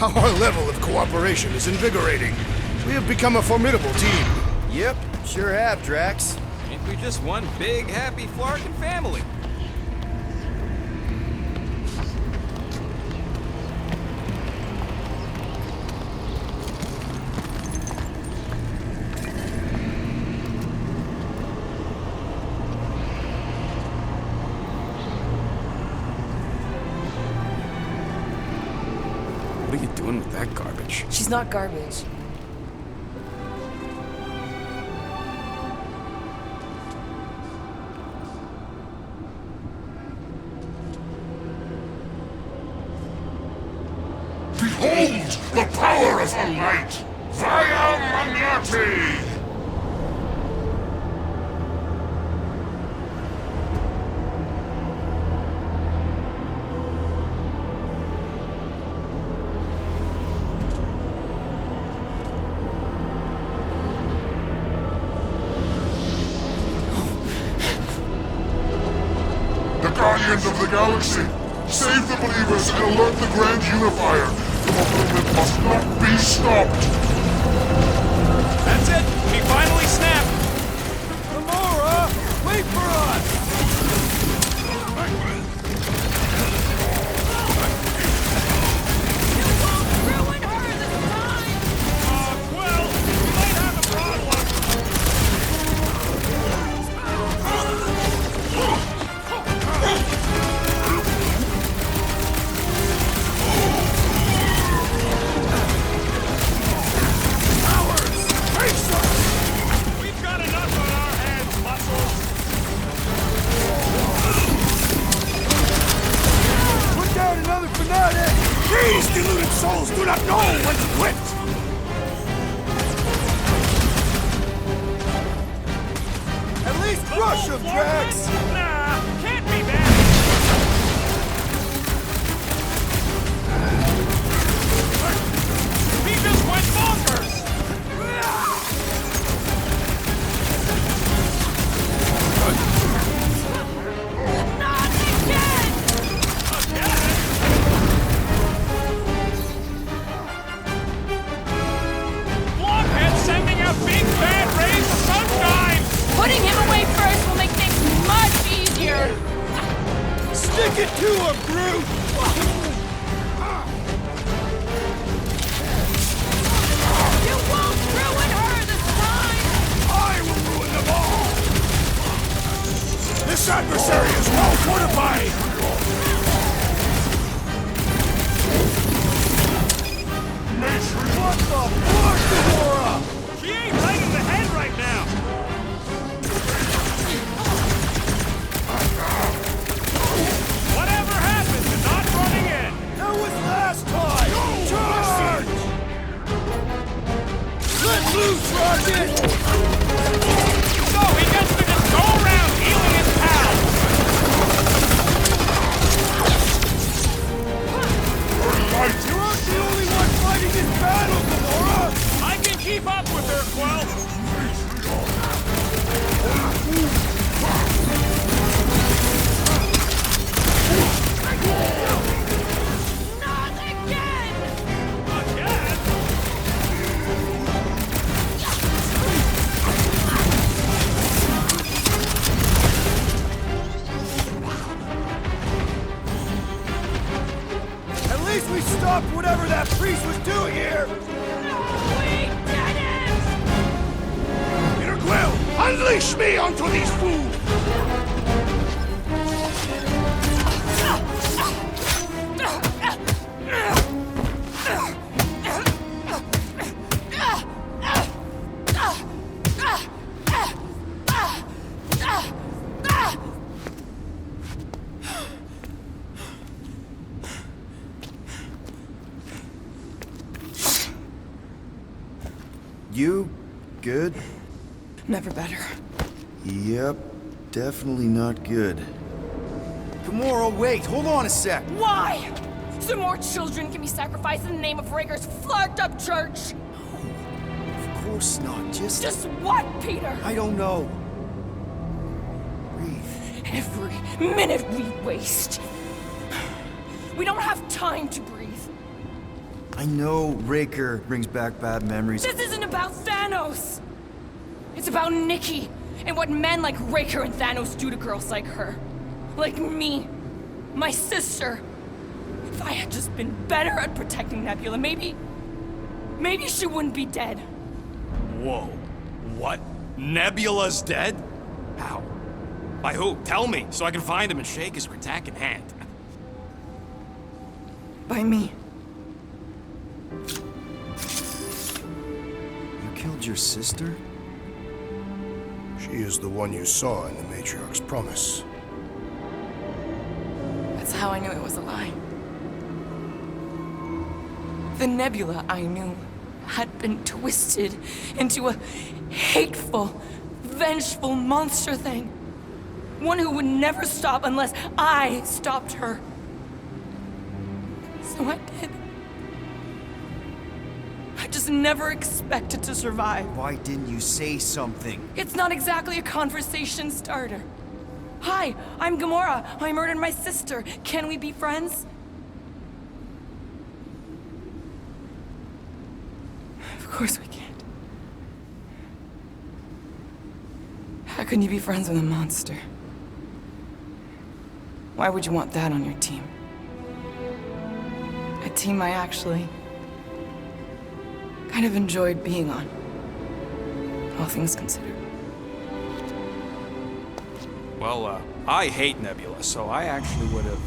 Our level of cooperation is invigorating. We have become a formidable team. Yep, sure have, Drax. Ain't we just one big, happy Flarkin family? What are you doing with that garbage? She's not garbage. Behold the power of the light! Via Magnati! Guardians of the Galaxy, save the believers and alert the Grand Unifier. The movement must not be stopped. That's it! We finally snapped! Gamora, wait for us! You won't ruin her this time! Well, we might have a problem. We've got enough on our hands, muscles. Put down another fanatic! These deluded souls do not know when to quit! At least crush him, Drax! Nah, can't be bad. He just went bonkers. Not again! Blockhead sending out big bad rays of sunshine! Putting him away first will make things much easier! Stick it to him, Groot! You won't ruin her this time! I will ruin them all! This adversary is well fortified! What the fuck, Gamora? She ain't right in the head right now! Whatever happened to not running in? That was last time! Charge! Let loose, Rocket! So he gets to just go around healing his pals! You aren't the only one fighting this battle, Gamora! I can keep up with her, Quill! Not again! Again? At least we stopped whatever that priest was doing here! We did it! Peter Quill, unleash me onto these fools! You good? Never better. Yep, definitely not good. Gamora, wait, hold on a sec. Why? So more children can be sacrificed in the name of Rager's flagged up church? Of course not, Just what, Peter? I don't know. Breathe. Every minute we waste. We don't have time to breathe. I know Raker brings back bad memories. This isn't about Thanos! It's about Nikki, and what men like Raker and Thanos do to girls like her. Like me. My sister. If I had just been better at protecting Nebula, maybe she wouldn't be dead. Whoa. What? Nebula's dead? How? By who? Tell me, so I can find him and shake his Kratak in hand. By me. You killed your sister? She is the one you saw in the Matriarch's promise. That's how I knew it was a lie. The Nebula I knew had been twisted into a hateful, vengeful monster thing. One who would never stop unless I stopped her. So I did. I just never expected to survive. Why didn't you say something? It's not exactly a conversation starter. Hi, I'm Gamora. I murdered my sister. Can we be friends? Of course we can't. How can you be friends with a monster? Why would you want that on your team? A team I actually kind of enjoyed being on, all things considered. Well, I hate Nebula, so I actually would have...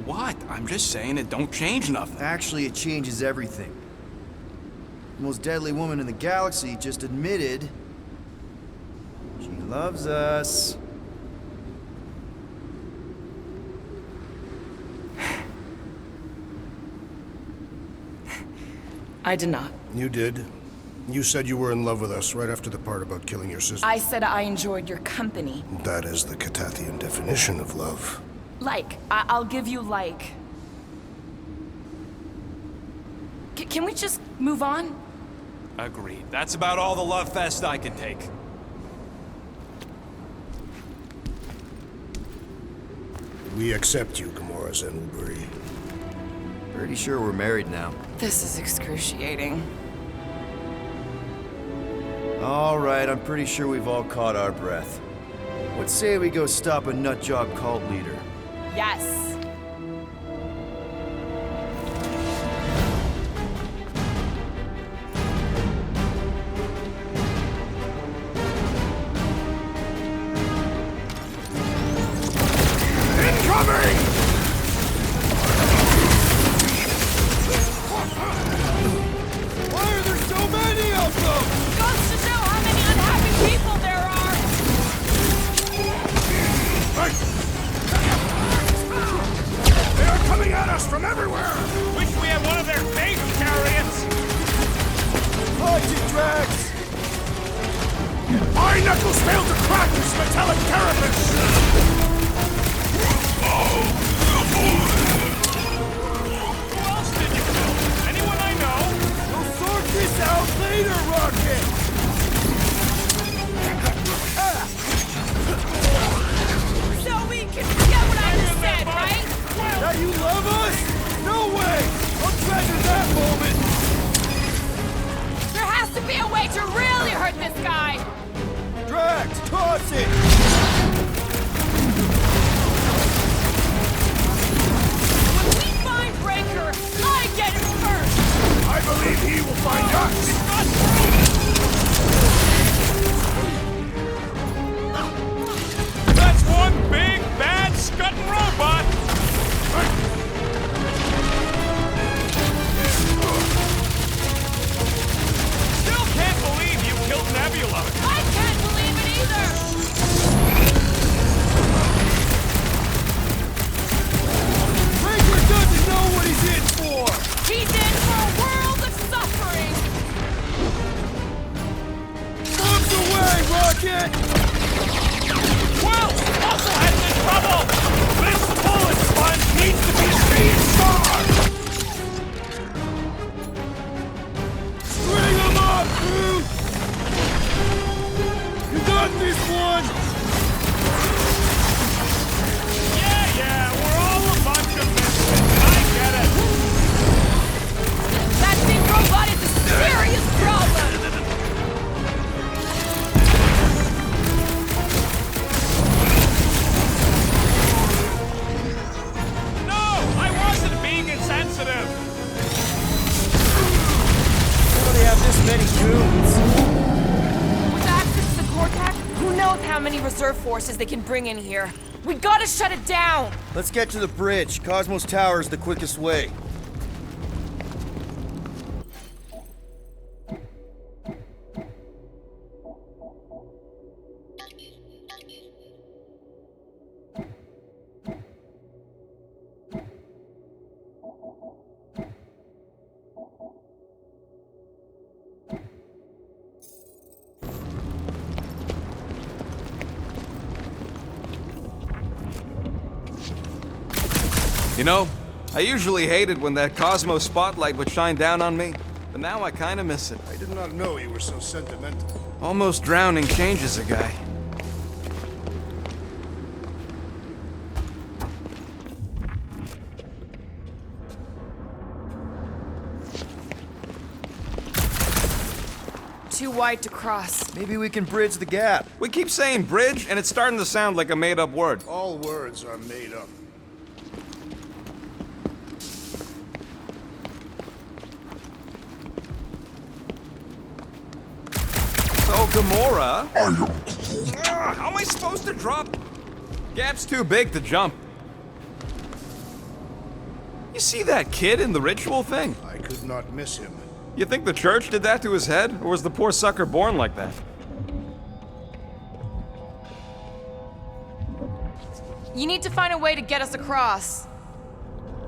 What? I'm just saying it don't change nothing. Actually, it changes everything. The most deadly woman in the galaxy just admitted she loves us. I did not. You did. You said you were in love with us right after the part about killing your sister. I said I enjoyed your company. That is the Catathian definition of love. Like. I'll give you like. Can we just move on? Agreed. That's about all the love fest I can take. We accept you, Gamora Zenwuburi. Pretty sure we're married now. This is excruciating. All right, I'm pretty sure we've all caught our breath. Let's say we go stop a nutjob cult leader. Yes. Incoming! Why are there so many of them? Goes to show how many unhappy people there are. They are coming at us from everywhere! Wish we had one of their base chariots! Hide you, Drax! My knuckles failed to crack this metallic carapace! forces they can bring in here. We gotta shut it down! Let's get to the bridge. Cosmos Tower is the quickest way. You know, I usually hated when that Cosmo spotlight would shine down on me, but now I kinda miss it. I did not know you were so sentimental. Almost drowning changes a guy. Too wide to cross. Maybe we can bridge the gap. We keep saying bridge, and it's starting to sound like a made-up word. All words are made up. So, Gamora... how am I supposed to drop? Gap's too big to jump. You see that kid in the ritual thing? I could not miss him. You think the church did that to his head, or was the poor sucker born like that? You need to find a way to get us across.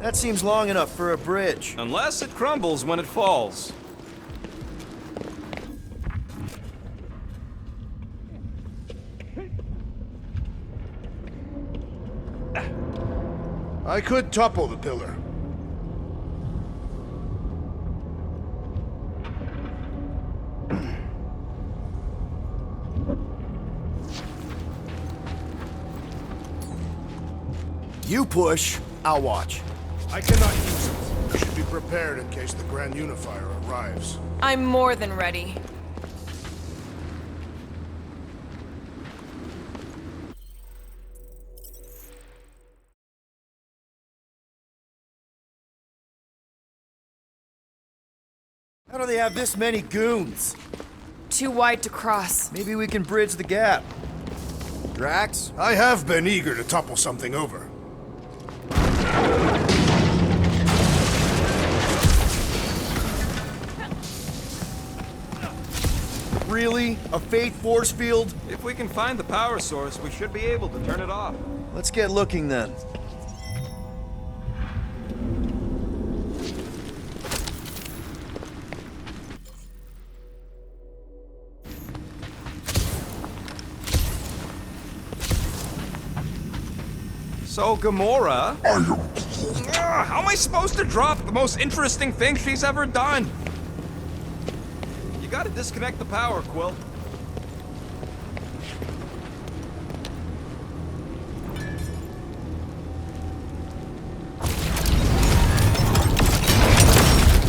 That seems long enough for a bridge. Unless it crumbles when it falls. I could topple the pillar. You push, I'll watch. I cannot use it. You should be prepared in case the Grand Unifier arrives. I'm more than ready. How do they have this many goons? Too wide to cross. Maybe we can bridge the gap. Drax? I have been eager to topple something over. Really? A Fate force field? If we can find the power source, we should be able to turn it off. Let's get looking then. So, Gamora... how am I supposed to drop the most interesting thing she's ever done? You gotta disconnect the power, Quill.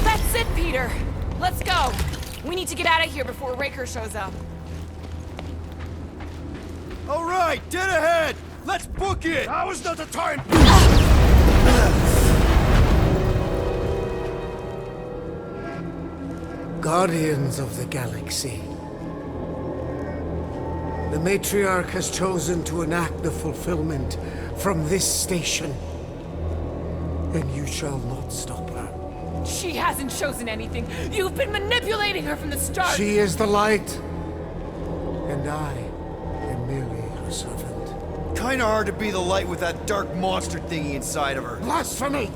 That's it, Peter! Let's go! We need to get out of here before Raker shows up. All right, dead ahead! Let's book it! Now is not the time! Guardians of the Galaxy. The Matriarch has chosen to enact the fulfillment from this station. And you shall not stop her. She hasn't chosen anything. You've been manipulating her from the start. She is the light. And I am merely her servant. Kinda hard to be the light with that dark monster thingy inside of her. Blasphemy!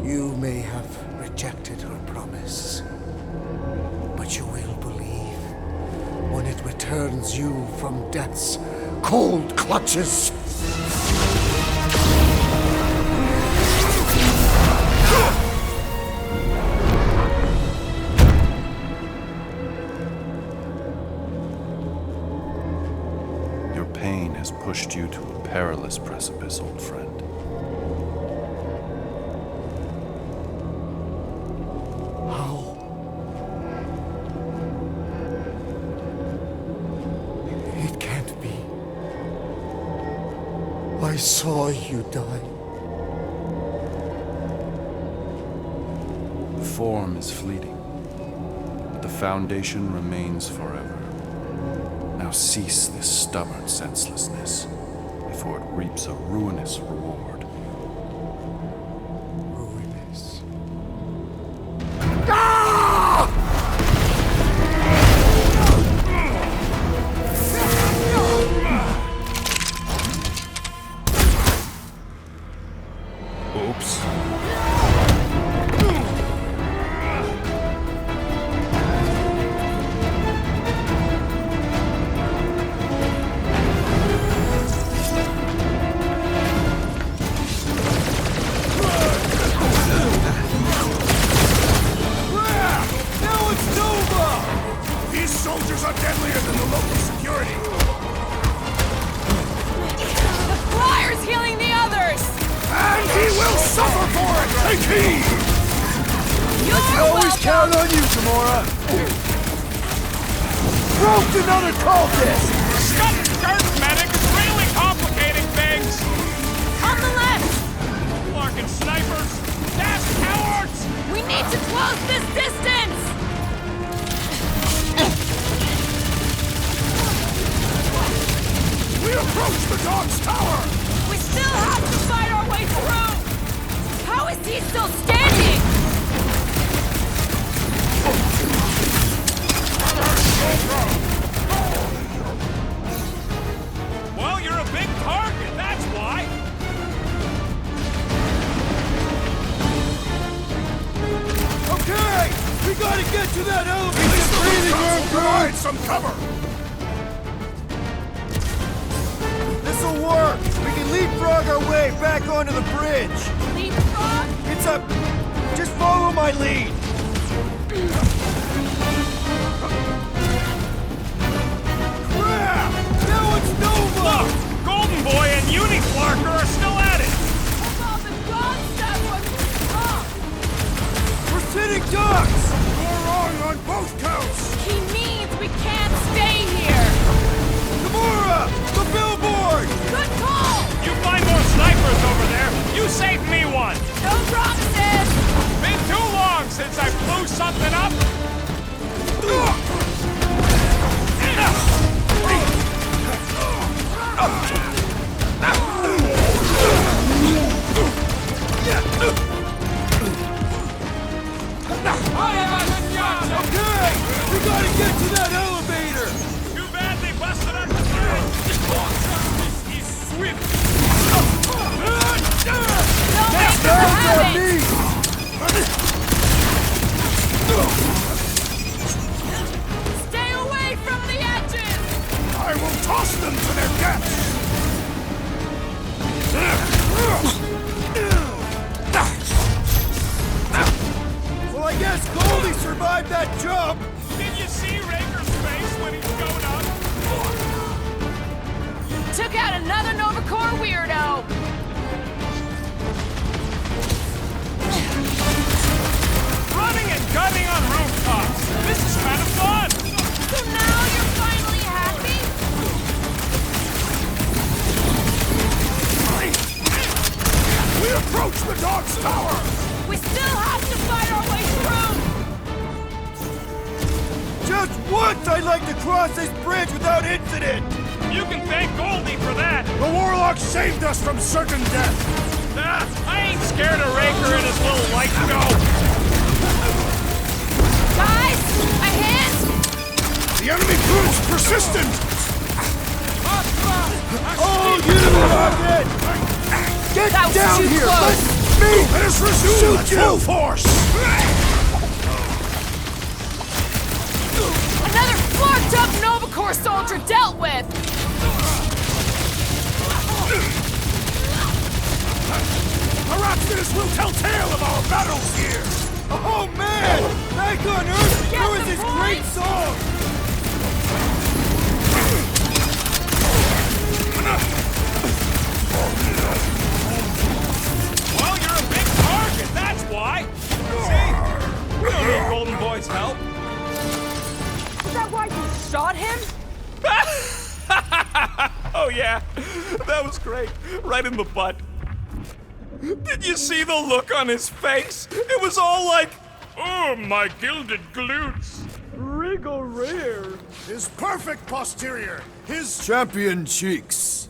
You may have rejected her promise, but you will believe when it returns you from death's cold clutches. Your pain has pushed you to a perilous precipice, old friend. How? It can't be. I saw you die. The form is fleeting, but the foundation remains forever. Now Now cease this stubborn senselessness, before it reaps a ruinous reward. Ruinous. Oops. Now it's Nova! These soldiers are deadlier than the local security. The Flyer's healing the others! And he will suffer for it! Take heed! You're Always welcome! count on you, Gamora! Roped another cultist! Cut skirt, medic! It's really complicating things! On the left! Larkin snipers! Dash cowards! We need to close this distance! We approach the dog's tower! We still have to fight our way through! How is he still standing? Well, you're a big target, that's why! Okay! We gotta get to that elevator! Breathing room! Provide some cover! This'll work! We can leapfrog our way back onto the bridge! Leapfrog? It's a... Just follow my lead! Crap! Now it's Nova! Look! Golden Boy and Uniflarker are still at it! Hold on, the dog stuff was wrong! We're sitting ducks! You're wrong on both counts! He means we can't stay here! Gamora! The billboard! Good call! You find more snipers over there! You saved me one! No promises! Been too long since I blew something up! Okay! We gotta get to that elevator! Too bad they busted up the bridge! Justice is swift! Don't make her have it! Stay away from the edges! I will toss them to their deaths! Well, I guess Goldie survived that jump! Did you see Raker's face when he was going up? Took out another Nova Corps weirdo! Running and gunning on rooftops! This is kind of fun! So now you're finally happy? We approach the dog's tower! We still have to fight our way through! Just once I'd like to cross this bridge without incident! You can thank Goldie for that! The Warlock saved us from certain death! Ah, I ain't scared of Raker and his little light go! Guys, a hand? The enemy proves persistent! Oh, you rocket! Get That was down too here! close. Let me Let us resume at full force! Another flocked up Nova Corps soldier dealt with! Perhaps this will tell tale of our battles here! Oh man! Back on Earth, Get there was the this point? great song! Well, you're a big target, that's why! See? We don't need Golden Boy's help! Is that why you shot him? Oh yeah, that was great. Right in the butt. Did you see the look on his face? It was all like, oh, my gilded glutes. Rig go rare. His perfect posterior. His Champion cheeks.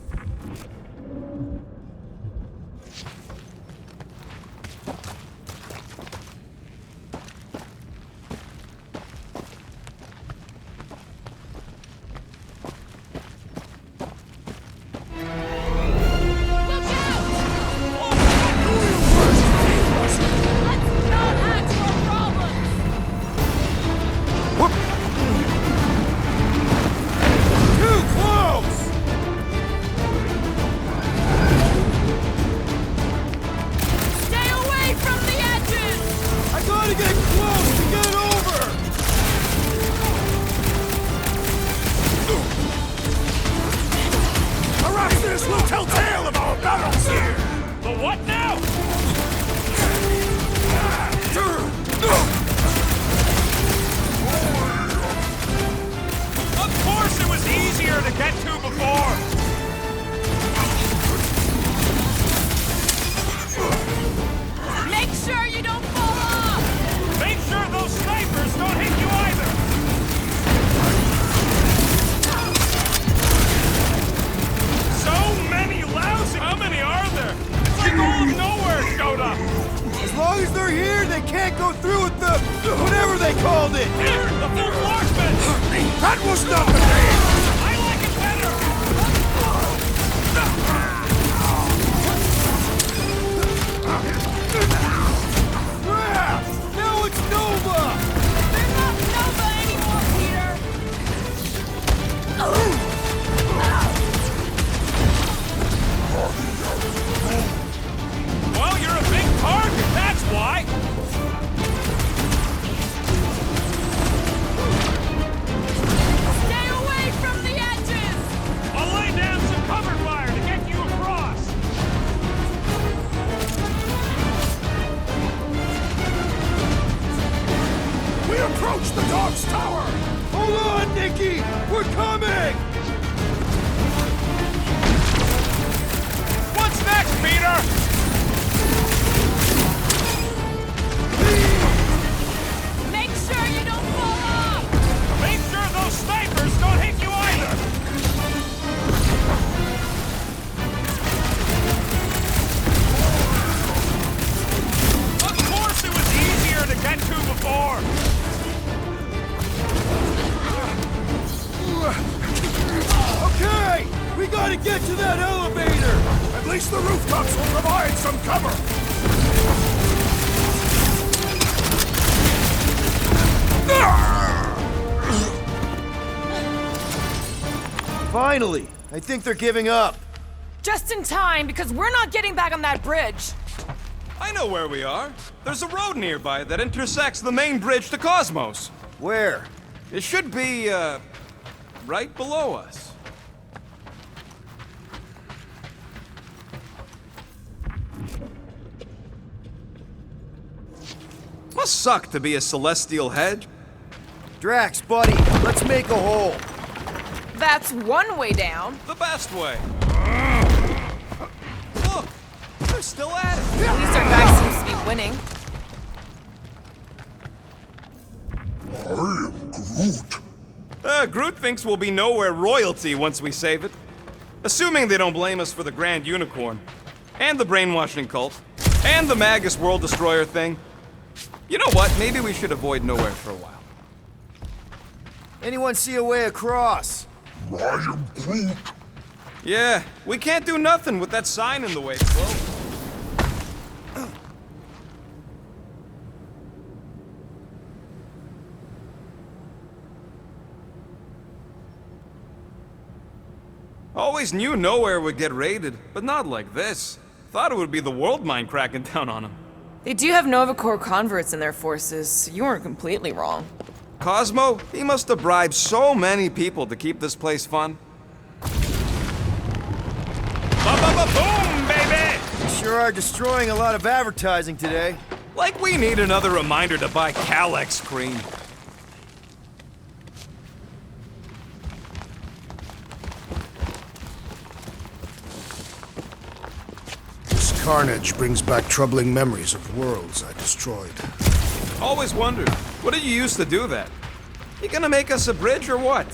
Finally! I think they're giving up. Just in time, because we're not getting back on that bridge. I know where we are. There's a road nearby that intersects the main bridge to Cosmos. Where? It should be, right below us. Must suck to be a celestial head. Drax, buddy, let's make a hole. That's one way down. The best way. Look, they're still at it. At least our guy seems to be winning. I am Groot. Groot thinks we'll be nowhere royalty once we save it. Assuming they don't blame us for the Grand Unicorn. And the brainwashing cult. And the Magus World Destroyer thing. You know what? Maybe we should avoid nowhere for a while. Anyone see a way across? I am Groot. Yeah, we can't do nothing with that sign in the way, Quill. Always knew nowhere would get raided, but not like this. Thought it would be the world mind cracking down on them. They do have Nova Corps converts in their forces, so you weren't completely wrong. Cosmo, he must have bribed so many people to keep this place fun. Ba-ba-ba-boom, baby! You sure are destroying a lot of advertising today. Like we need another reminder to buy Calyx cream. This carnage brings back troubling memories of worlds I destroyed. Always wondered, what did you use to do that? You gonna make us a bridge or what?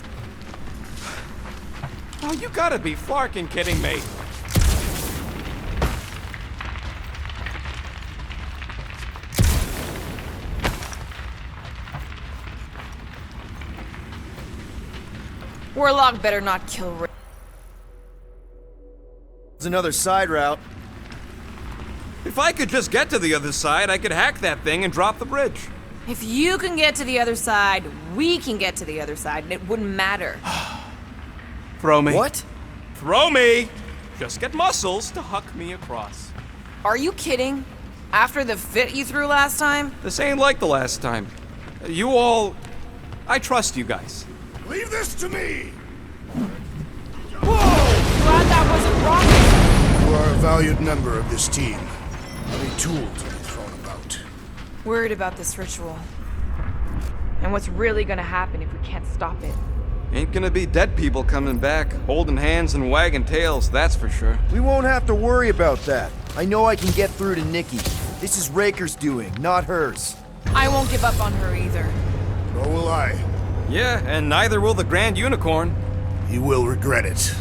Oh, you gotta be flarking kidding me. Warlock better not kill Rick. There's another side route. If I could just get to the other side, I could hack that thing and drop the bridge. If you can get to the other side, we can get to the other side, and it wouldn't matter. Throw me. What? Throw me! Just get muscles to huck me across. Are you kidding? After the fit you threw last time? This ain't like the last time. You all... I trust you guys. Leave this to me! Glad that wasn't wrong. You are a valued member of this team. Not a tool to be thrown about. Worried about this ritual. And what's really gonna happen if we can't stop it. Ain't gonna be dead people coming back, holding hands and wagging tails, that's for sure. We won't have to worry about that. I know I can get through to Nikki. This is Raker's doing, not hers. I won't give up on her either. Nor will I. Yeah, and neither will the Grand Unicorn. You will regret it.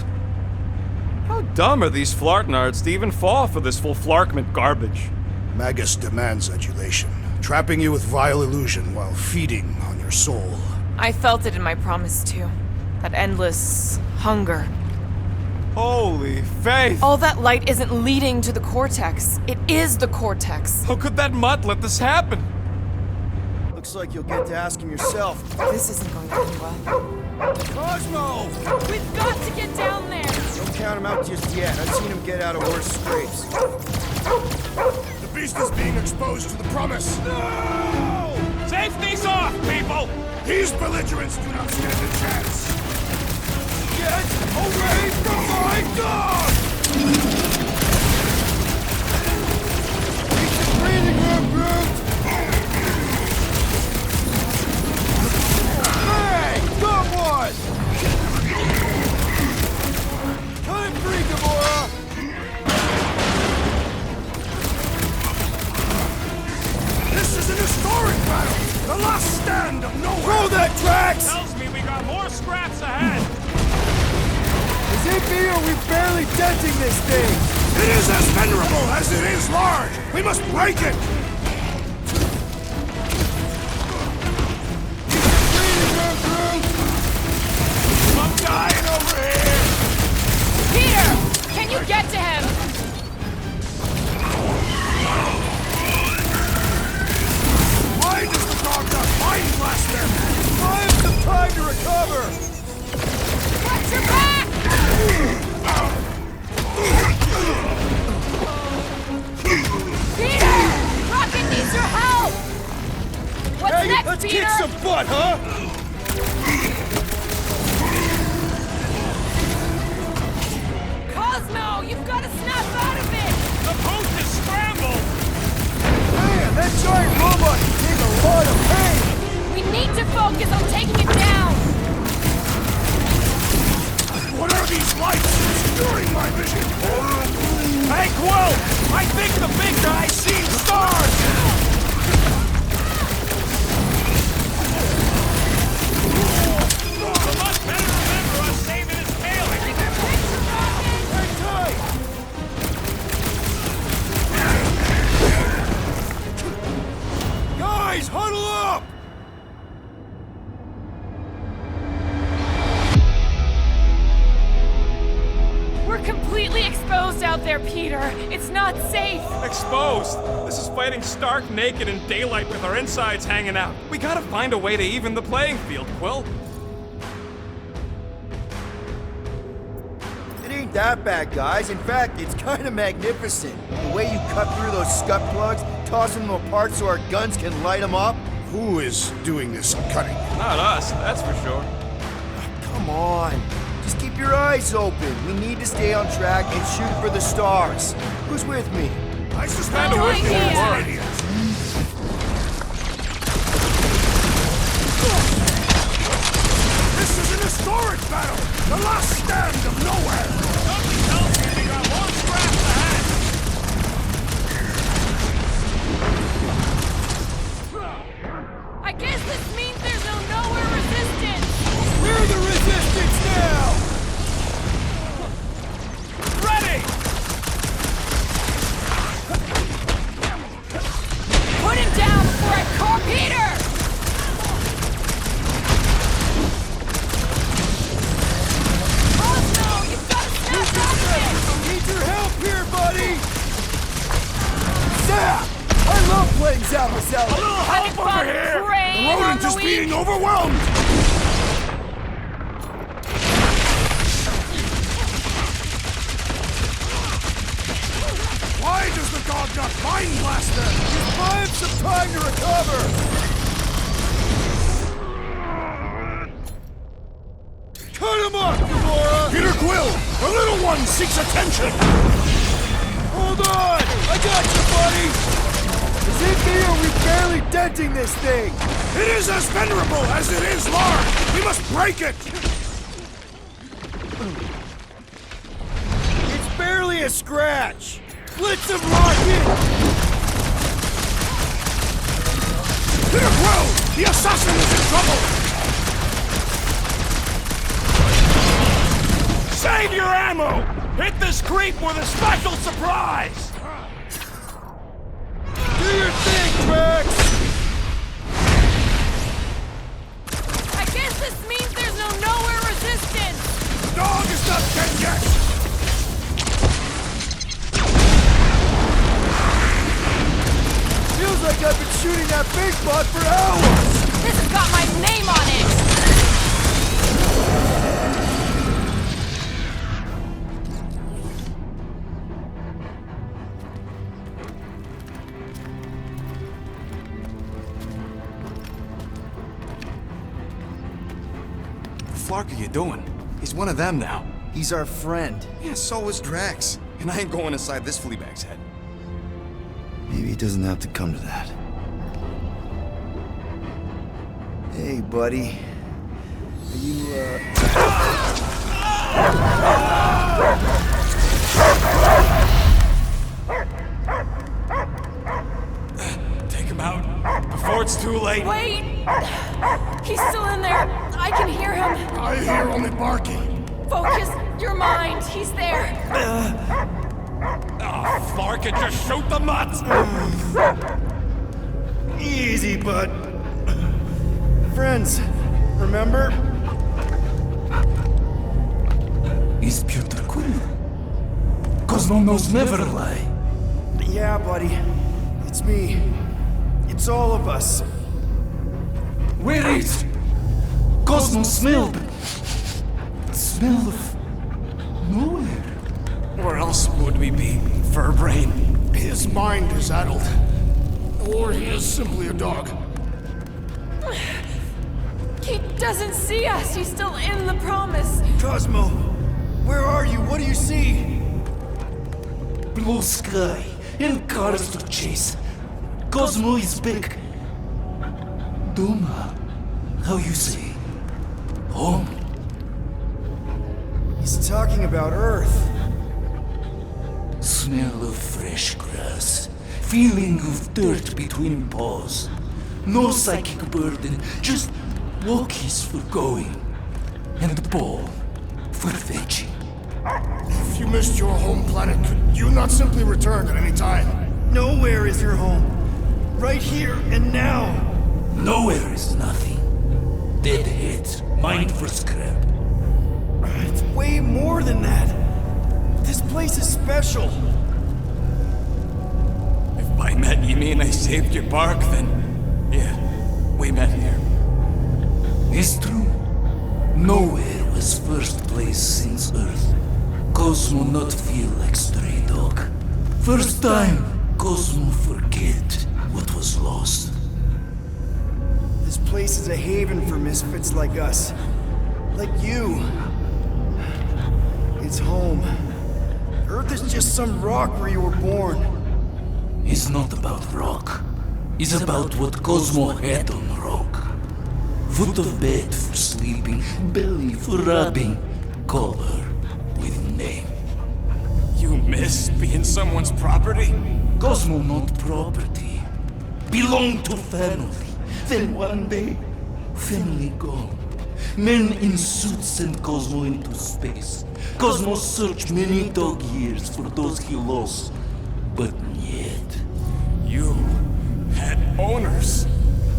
How dumb are these flartnards to even fall for this full flarkment garbage? Magus demands adulation, trapping you with vile illusion while feeding on your soul. I felt it in my promise too. That endless hunger. Holy faith! All that light isn't leading to the cortex. It is the cortex. How could that mutt let this happen? Looks like you'll get to ask him yourself. This isn't going to end well. Cosmo! We've got to get down there! Don't count him out just yet. I've seen him get out of worse scrapes. The beast is being exposed to the promise. No! Safety's off, people! These belligerents do not stand a chance. Get away from my dog! Keep the breathing room, brute! Hey! Good one! Cut him free, Gamora! This is an historic battle! The last stand of nowhere! Throw that tracks! Tells me we got more scraps ahead! Is it me or are we barely denting this thing? It is as venerable as it is large! We must break it! I'm dying over here! Peter! Can you get to him? Why does the dog not mind blast them? I have some time to recover! Watch your back! Peter! Rocket needs your help! What's Hey, next, let's Peter? kick some butt, huh? Cosmo, you've got to snap out of it! The post is scrambled! Man, that giant robot can take a lot of pain! We need to focus on taking it down! What are these lights obscuring my vision? Hey, Quill! I think the big guy's seen stars! The mutt better remember us saving his tail! Hang tight! Guys, huddle up! We're completely exposed out there, Peter. It's not safe. Exposed! This is fighting stark naked in daylight with our insides hanging out. We gotta find a way to even the playing field, Quill. It ain't that bad, guys. In fact, it's kind of magnificent. The way you cut through those scut plugs, tossing them apart so our guns can light them up. Who is doing this cutting? Not us, that's for sure. Come on. Just keep your eyes open. We need to stay on track and shoot for the stars. Who's with me? I suspect No we're idea. idiots. This is an historic battle! The last stand of nowhere! Something tells me we got more scraps ahead! I guess this means there's no nowhere resistance. Zabuzel! Help over here! The rodent is being overwhelmed! Why does the dog not mind blast them? Give him some time to recover! Cut him up, Gamora! Peter Quill! The little one seeks attention! Hold on! I got you, buddy! Is it me or are we barely denting this thing? It is as venerable as it is large! We must break it! It's barely a scratch! Blitz him, Rocket! Peter Quill! The assassin is in trouble! Save your ammo! Hit this creep with a special surprise! Do your thing, Drax! I guess this means there's no nowhere resistance! The dog is not dead yet! Feels like I've been shooting that big bot for hours! This has got my name on it! What the fuck are you doing? He's one of them now. He's our friend. Yeah, so is Drax. And I ain't going inside this fleabag's head. Maybe it doesn't have to come to that. Hey, buddy. Are you, Take him out before it's too late. Wait! He's still in there! I can hear him! I hear only barking. Focus your mind! He's there! Oh, Flark, and just shoot the mutts! Easy, bud. Friends, remember? Is Peter Quill? Cosmo knows never lie. Yeah, buddy. It's me. It's all of us. Where is Cosmo smelled? Smell of nowhere. Where else would we be, Furbrain? His mind is addled. Or he is simply a dog. He doesn't see us! He's still in the promise! Cosmo, where are you? What do you see? Blue sky and cars to chase. Cosmo is back. Duma, how you say? Home. He's talking about Earth. Smell of fresh grass. Feeling of dirt between paws. No psychic burden, just walkies for going. And the ball for fetching. If you missed your home planet, could you not simply return at any time? Nowhere is your home. Right here and now. Nowhere is nothing. Deadheads, mind for scrap. It's way more than that. This place is special. If by met you mean I saved your bark, then yeah, we met here. It's true. Nowhere was first place since Earth. Cosmo not feel like stray dog. First time, Cosmo forget what was lost. This place is a haven for misfits like us. Like you. It's home. Earth is just some rock where you were born. It's not about rock. It's about what Cosmo had on rock. Foot of bed for sleeping, belly for rubbing, color with name. You miss being someone's property? Cosmo not property. Belong to family. Then one day, family gone. Men in suits send Cosmo into space. Cosmo searched many dog years for those he lost. But yet... You had owners.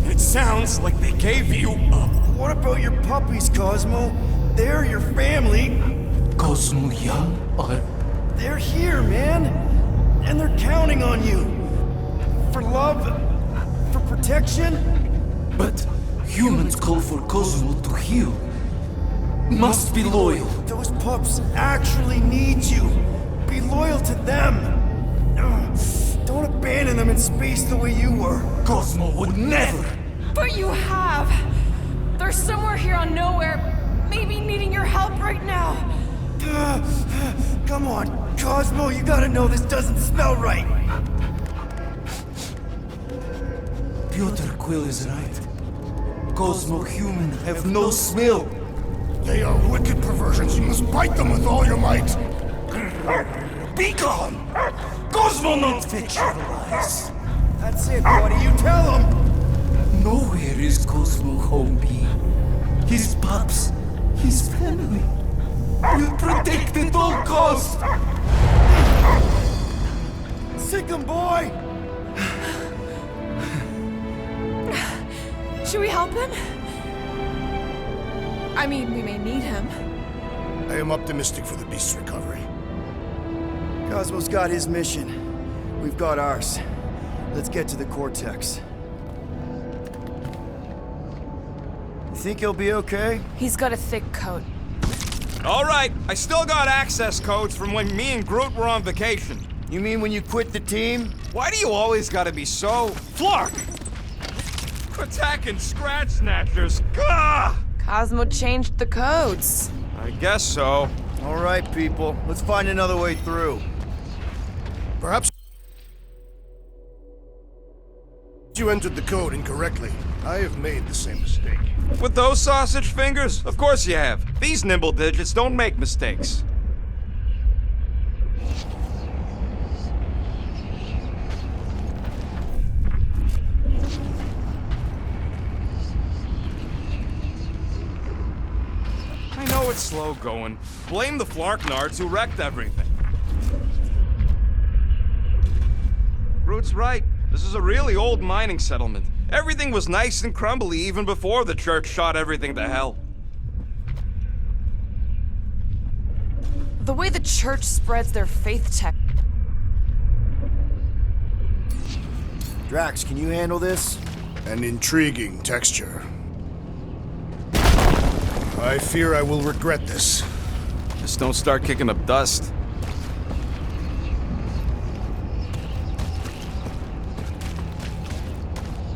It sounds like they gave you up. What about your puppies, Cosmo? They're your family. Cosmo young or... They're here, man. And they're counting on you. For love for protection? But humans call for Cosmo to heal. Must be loyal. Those pups actually need you. Be loyal to them. Don't abandon them in space the way you were. Cosmo would never. But you have! They're somewhere here on Nowhere, maybe needing your help right now. Come on, Cosmo, you gotta know this doesn't smell right. Piotr Quill is right. Cosmo human have no smell. They are wicked perversions. You must bite them with all your might. Be gone! Cosmo not fetch your lies. That's it, buddy. You tell them. Nowhere is Cosmo home be. His pups, his family, will protect at all costs. Sick 'em, boy. Should we help him? I mean, we may need him. I am optimistic for the beast's recovery. Cosmo's got his mission. We've got ours. Let's get to the Cortex. You think he'll be okay? He's got a thick coat. All right, I still got access codes from when me and Groot were on vacation. You mean when you quit the team? Why do you always gotta be so... Flark! Attacking Scratch Snatchers. Gah! Cosmo changed the codes. I guess so. All right, people. Let's find another way through. Perhaps you entered the code incorrectly. I have made the same mistake. With those sausage fingers? Of course you have. These nimble digits don't make mistakes. I know it's slow going. Blame the Flarknards who wrecked everything. Groot's right. This is a really old mining settlement. Everything was nice and crumbly even before the church shot everything to hell. The way the church spreads their faith tech. Drax, can you handle this? An intriguing texture. I fear I will regret this. Just don't start kicking up dust.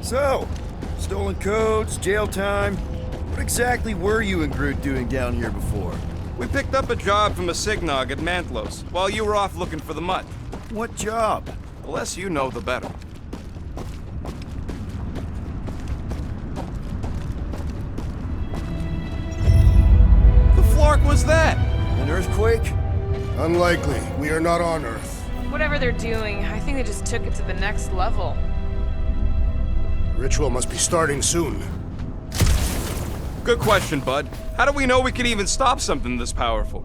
So, stolen codes, jail time. What exactly were you and Groot doing down here before? We picked up a job from a Signog at Mantlos, while you were off looking for the mutt. What job? The less you know, the better. The Flark was that? An earthquake? Unlikely. We are not on Earth. Whatever they're doing, I think they just took it to the next level. Ritual must be starting soon. Good question, bud. How do we know we could even stop something this powerful?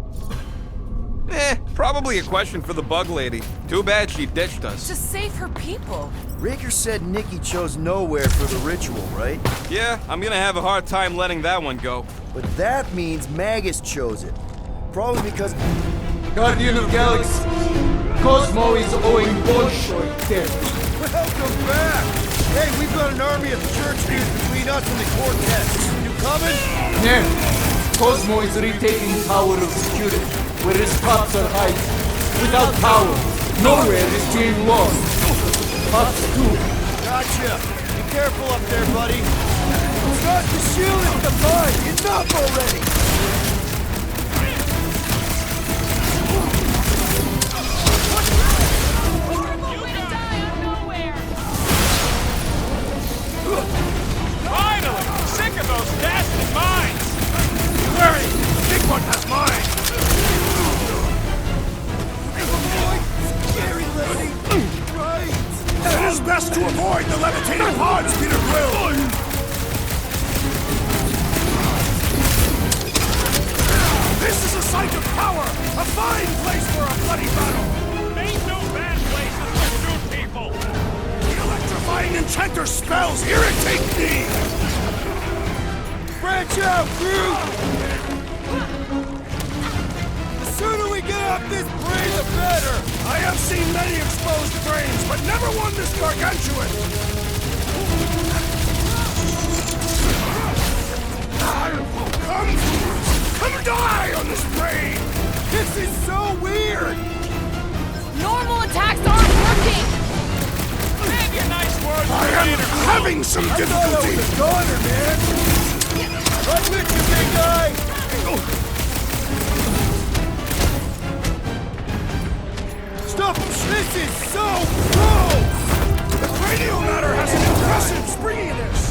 Probably a question for the bug lady. Too bad she ditched us. To save her people. Raker said Nikki chose Nowhere for the ritual, right? Yeah, I'm gonna have a hard time letting that one go. But that means Magus chose it. Probably because... Guardian of Galaxy, Cosmo is owing Bolshoi death. Welcome back! Hey, we've got an army of church dudes between us and the Cortex. You coming? No, Cosmo is retaking Tower of Security, where his cops are hiding. Without power, Nowhere is being lost. Cops too. Gotcha. Be careful up there, buddy. It's not the shield, it's the mud. Enough already. Finally! Sick of those dashed mines! Larry! Big one has mine! Scary lady. Right. It is best to avoid the levitating pods, Peter Quill! This is a site of power! A fine place for a bloody battle! Ain't no bad places to shoot people! The electrifying enchanter spells irritate me! Branch out, Groot! The sooner we get off this brain, the better! I have seen many exposed brains, but never one this gargantuan! Come die on this brain! This is so weird! Normal attacks aren't working! Have your nice words. I am having some difficulty! Goner, man! I'm with you, big guy! Stop! This is so cool! The cranial matter has an impressive springiness!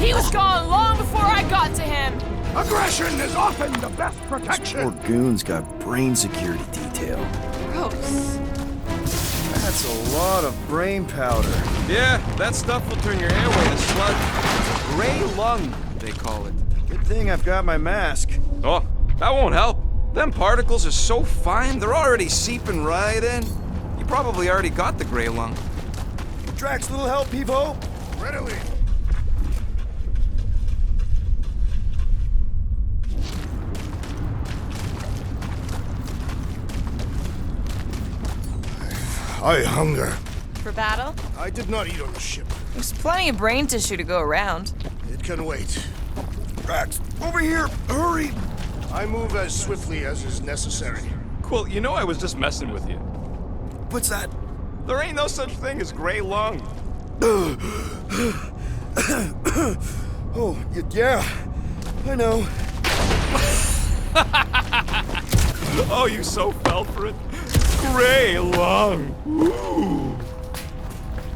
He was gone long before I got to him! Aggression is often the best Poor protection! goon's got brain security detail. Gross. That's a lot of brain powder. Yeah, that stuff will turn your airway to sludge. Gray lung, they call it. Good thing I've got my mask. Oh, that won't help. Them particles are so fine, they're already seeping right in. You probably already got the gray lung. Drax, little help, Peepo? Readily! I hunger. For battle? I did not eat on the ship. There's plenty of brain tissue to go around. It can wait. Drax, over here! Hurry! I move as swiftly as is necessary. Cool, you know I was just messing with you. What's that? There ain't no such thing as gray lung. Oh, yeah. I know. Oh, you so fell for it. Gray lung. Ooh.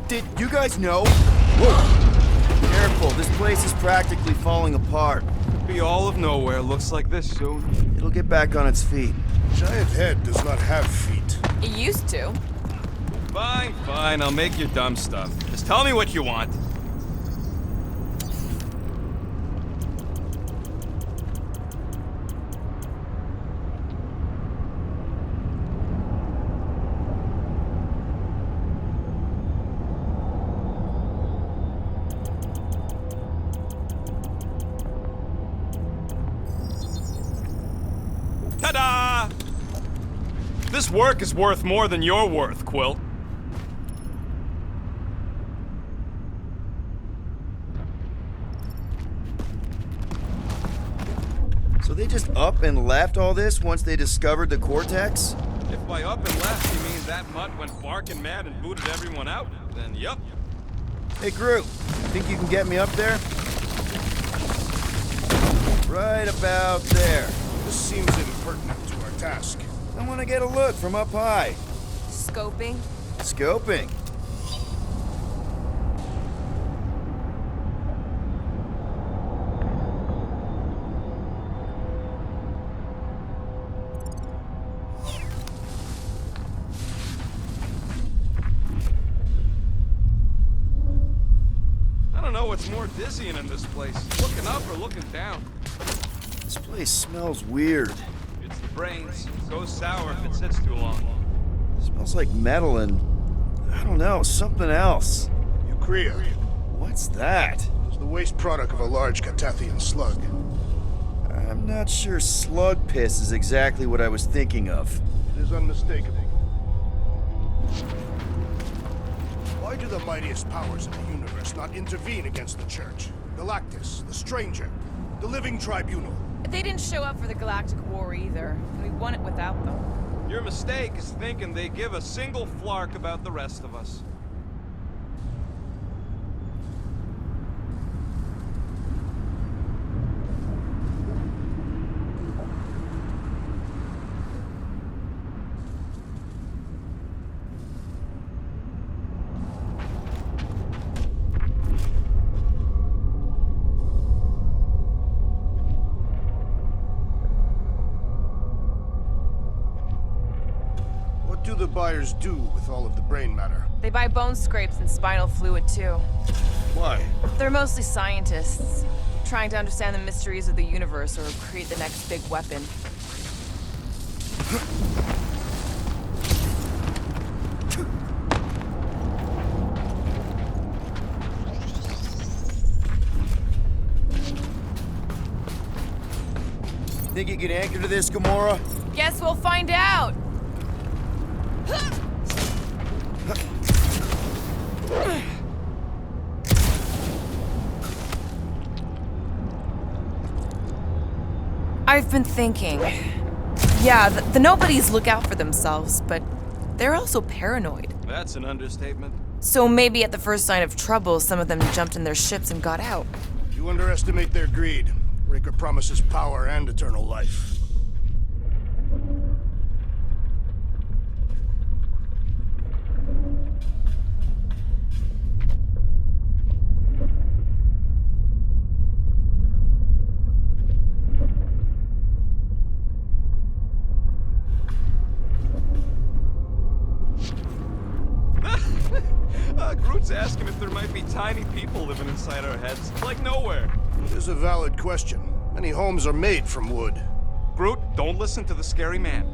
Did you guys know? Whoa! Careful, this place is practically falling apart. Be all of nowhere looks like this soon. It'll get back on its feet. Giant head does not have feet. It used to. Fine, fine, I'll make your dumb stuff. Just tell me what you want. Ta-da! This work is worth more than you're worth, Quill. So they just up and left all this once they discovered the Cortex? If by up and left you mean that mutt went barking mad and booted everyone out, then yup. Hey, Groot, think you can get me up there? Right about there. This seems impertinent to our task. I want to get a look from up high. Scoping. Scoping. I don't know what's more dizzying in this place, looking up or looking down. This place smells weird. It's the brains. Goes sour if it sits too long. Smells like metal and, I don't know, something else. Urea What's that? is the waste product of a large Catathian slug. I'm not sure slug piss is exactly what I was thinking of. It is unmistakable. Why do the mightiest powers in the universe not intervene against the Church? Galactus, the Stranger, the Living Tribunal. They didn't show up for the Galactic War either, and we won it without them. Your mistake is thinking they give a single flark about the rest of us. What do the buyers do with all of the brain matter? They buy bone scrapes and spinal fluid too. Why? They're mostly scientists, trying to understand the mysteries of the universe or create the next big weapon. Think you can anchor to this, Gamora? Guess we'll find out! I've been thinking. Yeah, the nobodies look out for themselves, but they're also paranoid. That's an understatement. So maybe at the first sign of trouble, some of them jumped in their ships and got out. You underestimate their greed. Raker promises power and eternal life. Groot's asking if there might be tiny people living inside our heads, like nowhere. It is a valid question. Many homes are made from wood. Groot, don't listen to the scary man.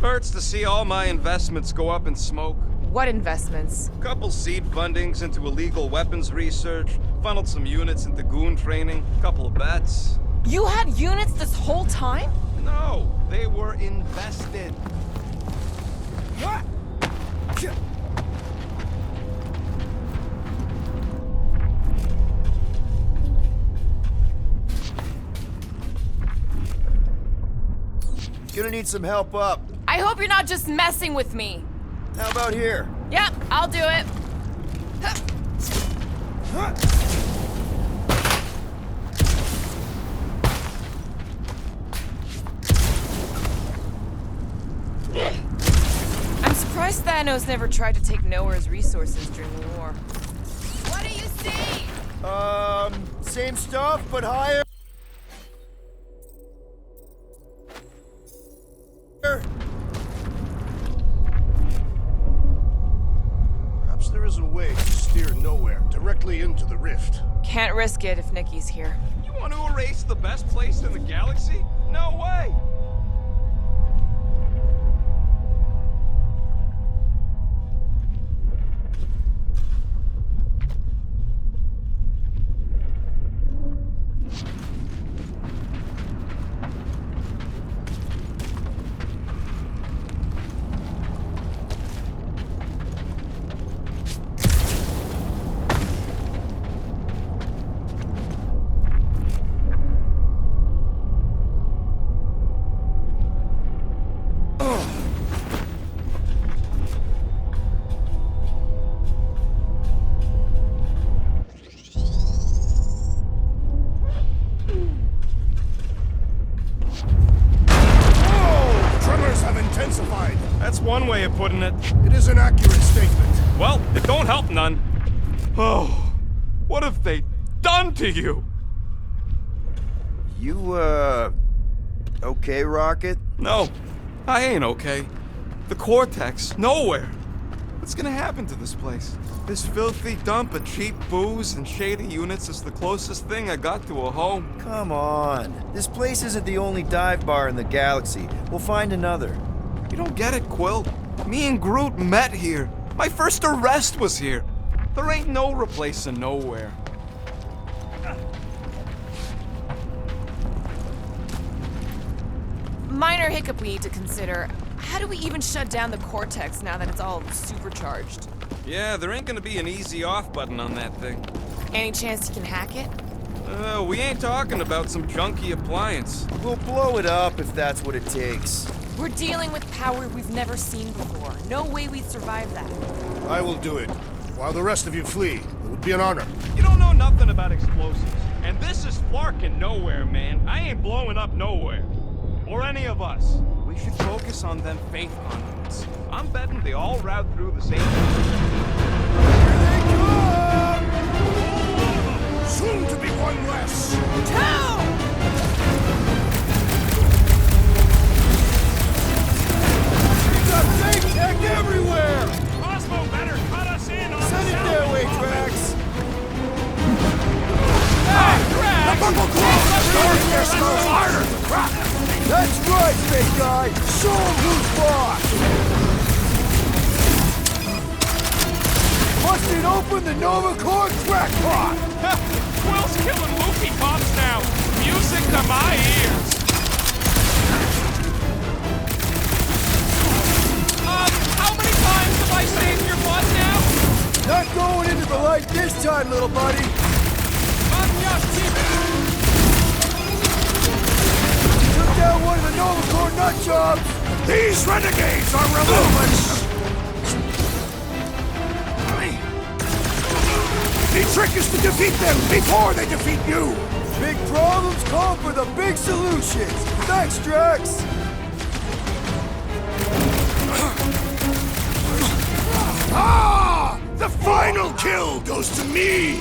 Hurts to see all my investments go up in smoke. What investments? Couple seed fundings into illegal weapons research, funneled some units into goon training, couple of bets. You had units this whole time? No, they were invested. What? Gonna need some help up. I hope you're not just messing with me. How about here? Yep, I'll do it. I'm surprised Thanos never tried to take Nowhere's resources during the war. What do you see? Same stuff, but higher. Perhaps there is a way to steer Nowhere directly into the rift. Can't risk it if Nikki's here. You want to erase the best place in the galaxy? No way! That's one way of putting it. It is an accurate statement. Well, it don't help none. Oh, what have they done to you? You, okay, Rocket? No, I ain't okay. The Cortex, Nowhere. What's gonna happen to this place? This filthy dump of cheap booze and shady units is the closest thing I got to a home. Come on. This place isn't the only dive bar in the galaxy. We'll find another. You don't get it, Quill. Me and Groot met here. My first arrest was here. There ain't no replacing Nowhere. Minor hiccup we need to consider. How do we even shut down the Cortex now that it's all supercharged? Yeah, there ain't gonna be an easy off button on that thing. Any chance you can hack it? We ain't talking about some junky appliance. We'll blow it up if that's what it takes. We're dealing with power we've never seen before. No way we'd survive that. I will do it. While the rest of you flee, it would be an honor. You don't know nothing about explosives. And this is flarkin' Nowhere, man. I ain't blowing up Nowhere. Or any of us. We should focus on them faith conduits. I'm betting they all route through the same... Here they come! Soon to be one less! Two! Fake tech everywhere! Cosmo better cut us in on Send it their way, Drax! Drax! That's right, big guy! Show 'em who's boss! Busted open the Nova Corps crackpot! Quill's killing Luffy pops now. Music to my ears. How many times have I saved your butt now? Not going into the light this time, little buddy. Took down one of the Novacore nut jobs. These renegades are relentless. The trick is to defeat them before they defeat you. Big problems call for the big solutions. Thanks, Drax. Ah! The final kill goes to me!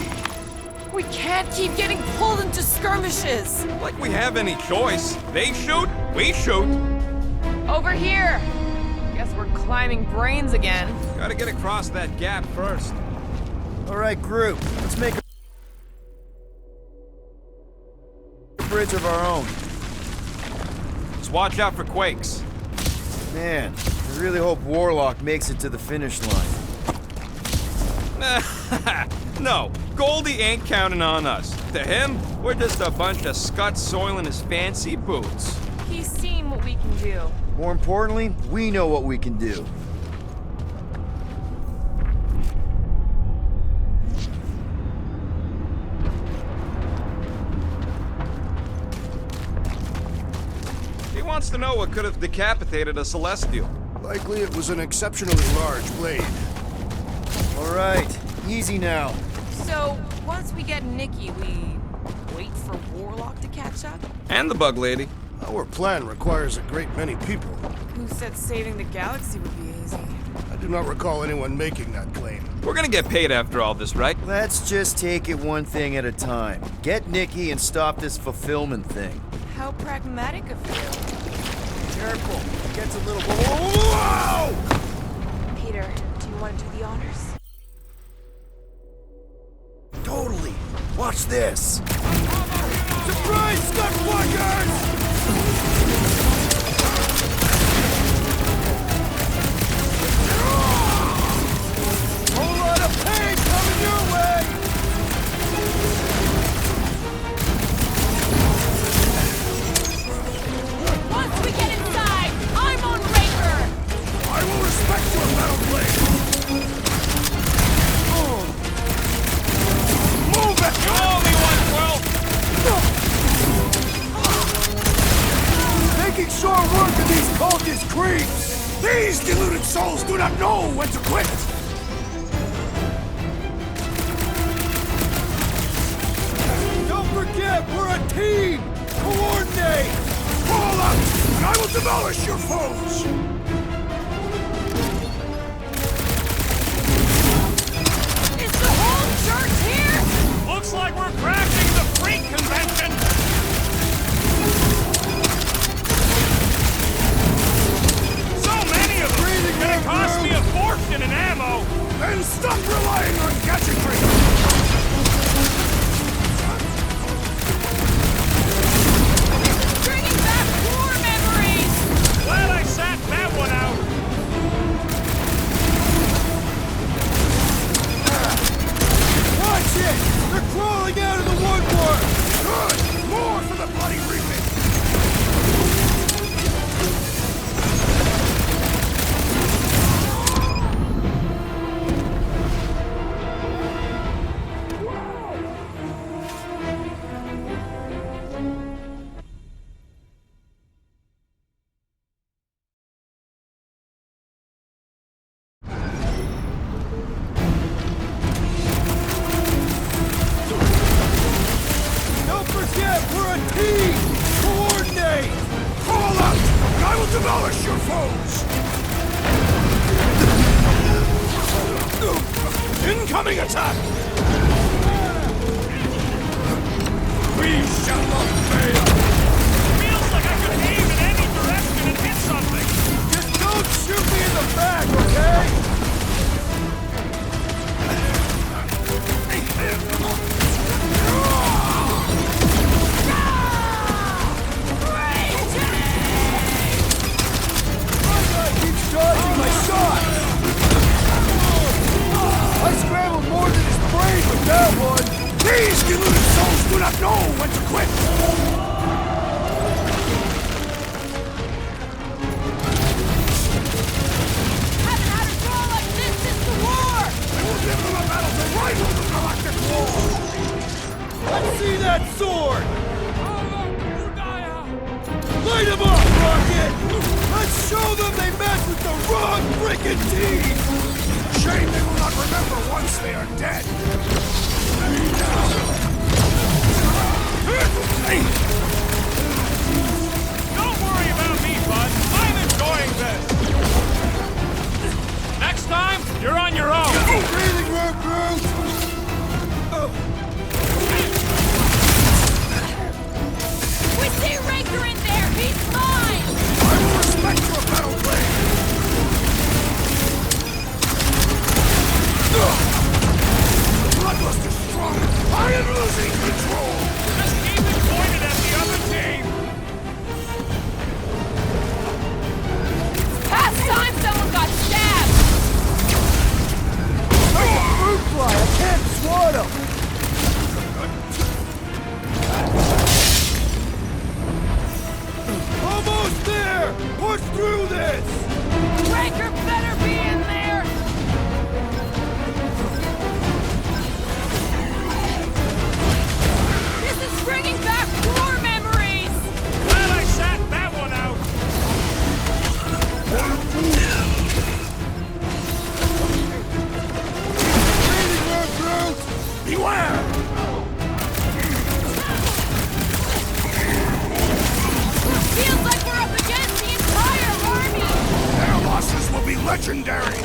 We can't keep getting pulled into skirmishes. Like we have any choice. They shoot, we shoot. Over here. Guess we're climbing brains again. Gotta get across that gap first. All right, group. Let's make a bridge of our own. Just watch out for quakes. Man, I really hope Warlock makes it to the finish line. No, Goldie ain't counting on us. To him, we're just a bunch of scuts soiling his fancy boots. He's seen what we can do. More importantly, we know what we can do. He wants to know what could have decapitated a Celestial. Likely it was an exceptionally large blade. All right, easy now. So, once we get Nikki, we wait for Warlock to catch up? And the Bug Lady. Our plan requires a great many people. Who said saving the galaxy would be easy? I do not recall anyone making that claim. We're gonna get paid after all this, right? Let's just take it one thing at a time. Get Nikki and stop this fulfillment thing. How pragmatic of you. Careful, it gets a little... Whoa! Peter, do you want to do the honors? Totally. Watch this. Surprise, Skywalkers! Whole lot of pain coming your way! Once we get inside, I'm on Raker! I will respect your metal blade! Move it! You owe me one, Quill! Making short work of these cultist creeps! These deluded souls do not know when to quit! Don't forget, we're a team! Coordinate! Fall up, and I will demolish your foes! Is the whole church here? Looks like we're crashing the freak convention! So many of them! It's gonna cost me a fortune in ammo! Then stop relying on gadgetry! Bringing back war memories! Glad I sat that one out! Watch it! They're crawling out of the woodwork! Good! More for the bloody reaping! Don't forget, we're a team! Coordinate! Call out, and I will demolish your foes! Incoming attack! We shall not fail! Feels like I could aim in any direction and hit something! Just don't shoot me in the back, okay? Keeps dodging my shot! I scrambled more than his brain with that one! These deluded do not know when to quit! Haven't had a draw like this since the war! I will give them a battle to rival the Galactic War! Let's see that sword! Light them up, Rocket! Let's show them they met with the wrong freaking team! Shame they will not remember once they are dead! Don't worry about me, bud. I'm enjoying this. Next time, you're on your own. Breathing room, Groot! We see Raker in there! He's mine! I will respect your battle plan! The bloodlust is strong! I am losing control! Just keep it pointed at the other team. Past time someone got stabbed! I'm a fruit fly! I can't swat him! Almost there! Push through this! Raker better be in there! This is bringing back war memories! Glad I sat that one out. Breathing room, Groot! Beware! Feels like we're up against the entire army! Their losses will be legendary!